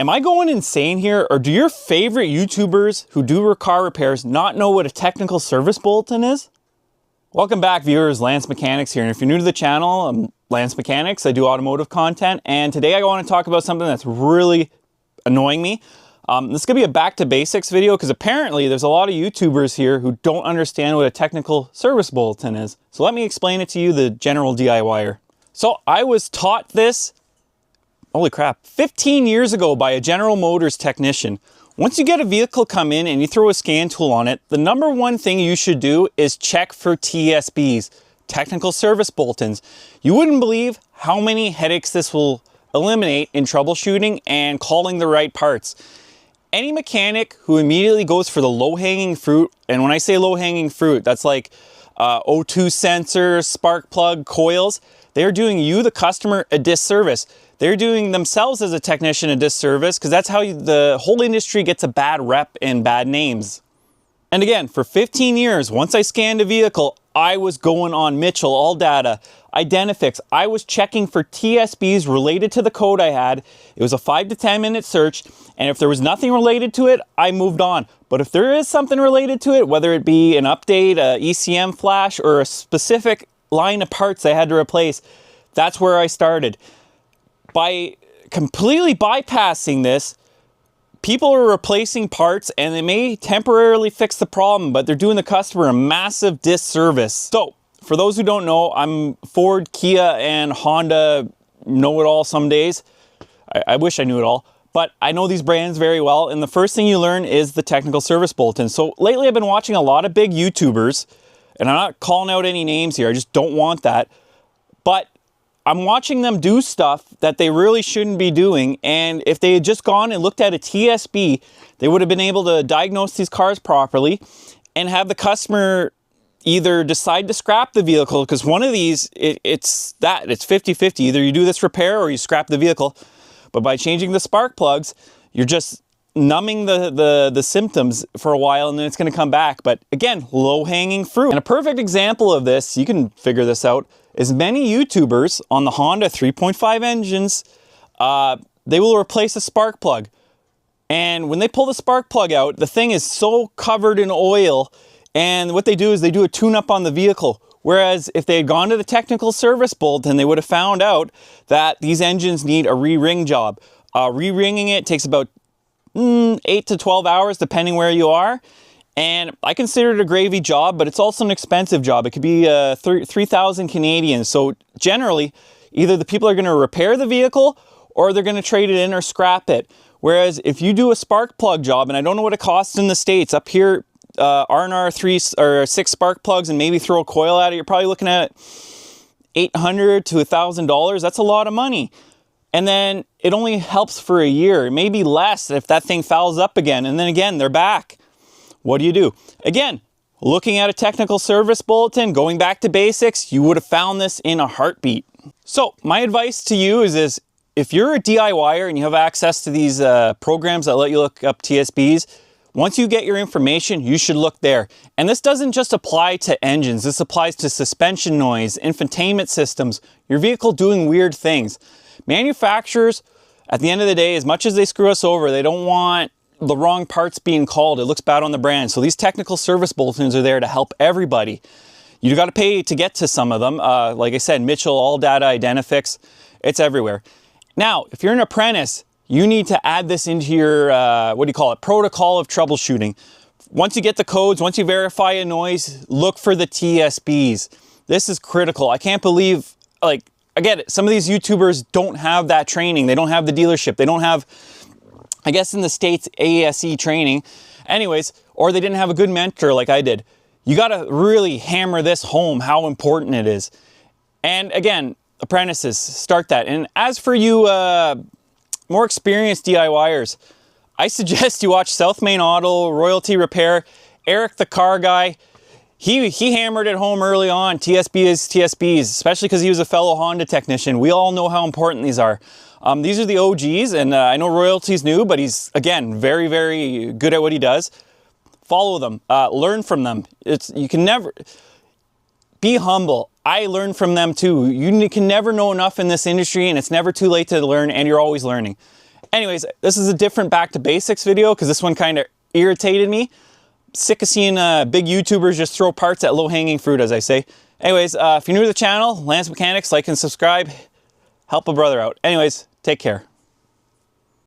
Am I going insane here, or do your favorite YouTubers who do car repairs not know what a technical service bulletin is? Welcome back, viewers. Lance Mechanics here, and if you're new to the channel, I'm Lance Mechanics. I do automotive content, and today I want to talk about something that's really annoying me. This is going to be a back to basics video because apparently there's a lot of YouTubers here who don't understand what a technical service bulletin is. So let me explain it to you, the general DIYer. So I was taught this, holy crap, 15 years ago by a General Motors technician. Once you get a vehicle come in and you throw a scan tool on it, the number one thing you should do is check for TSBs, Technical Service Bulletins. You wouldn't believe how many headaches this will eliminate in troubleshooting and calling the right parts. Any mechanic who immediately goes for the low-hanging fruit, and when I say low-hanging fruit, that's like O2 sensors, spark plug, coils, they're doing you, the customer, a disservice. They're doing themselves as a technician a disservice because that's how the whole industry gets a bad rep and bad names. And again, for 15 years, once I scanned a vehicle, I was going on Mitchell, All Data, Identifix. I was checking for TSBs related to the code I had. It was a 5 to 10 minute search, and if there was nothing related to it, I moved on. But if there is something related to it, whether it be an update, a ECM flash, or a specific line of parts I had to replace, that's where I started. By completely bypassing this, people are replacing parts and they may temporarily fix the problem, but they're doing the customer a massive disservice. So, for those who don't know, I'm Ford, Kia, and Honda know-it-all some days. I wish I knew it all, but I know these brands very well, and the first thing you learn is the Technical Service Bulletin. So lately I've been watching a lot of big YouTubers, and I'm not calling out any names here, I just don't want that, but I'm watching them do stuff that they really shouldn't be doing, and if they had just gone and looked at a TSB, they would have been able to diagnose these cars properly and have the customer either decide to scrap the vehicle, because one of these, it's 50-50. Either you do this repair or you scrap the vehicle, but by changing the spark plugs, you're just numbing the symptoms for a while and then it's going to come back. But again, low-hanging fruit. And a perfect example of this, you can figure this out, is many YouTubers on the Honda 3.5 engines, they will replace a spark plug. And when they pull the spark plug out, the thing is so covered in oil, and what they do is they do a tune-up on the vehicle. Whereas if they had gone to the Technical Service Bulletin, they would have found out that these engines need a re-ring job. Re-ringing it takes about 8 to 12 hours, depending where you are. And I consider it a gravy job, but it's also an expensive job. It could be 3,000 Canadian. So generally, either the people are going to repair the vehicle or they're going to trade it in or scrap it. Whereas if you do a spark plug job, and I don't know what it costs in the States, up here, R&R 3 or 6 spark plugs and maybe throw a coil at it, you're probably looking at $800 to $1,000. That's a lot of money. And then it only helps for a year, maybe less if that thing fouls up again. And then again, they're back. What do? Again, looking at a Technical Service Bulletin, going back to basics, you would have found this in a heartbeat. So my advice to you is if you're a DIYer and you have access to these programs that let you look up TSBs, once you get your information, you should look there. And this doesn't just apply to engines. This applies to suspension noise, infotainment systems, your vehicle doing weird things. Manufacturers, at the end of the day, as much as they screw us over, they don't want the wrong parts being called. It looks bad on the brand. So these Technical Service Bulletins are there to help everybody. You got to pay to get to some of them. Like I said, Mitchell, All Data, Identifix, it's everywhere. Now, if you're an apprentice, you need to add this into your, protocol of troubleshooting. Once you get the codes, once you verify a noise, look for the TSBs. This is critical. I can't believe, I get it. Some of these YouTubers don't have that training. They don't have the dealership. They don't have, I guess in the States, ASE training. Anyways, or they didn't have a good mentor like I did. You got to really hammer this home, how important it is. And again, apprentices, start that. And as for you, more experienced DIYers, I suggest you watch South Main Auto, Royalty Repair, Eric the Car Guy. He hammered it home early on, TSBs, especially because he was a fellow Honda technician. We all know how important these are. These are the OGs, and I know Royalty's new, but he's, again, very, very good at what he does. Follow them, learn from them. You can never, be humble. I learn from them too. You can never know enough in this industry, and it's never too late to learn, and you're always learning. Anyways, this is a different back to basics video because this one kind of irritated me. Sick of seeing big YouTubers just throw parts at low-hanging fruit, as I say. Anyways, if you're new to the channel, Lance Mechanics, like and subscribe. Help a brother out. Anyways, take care.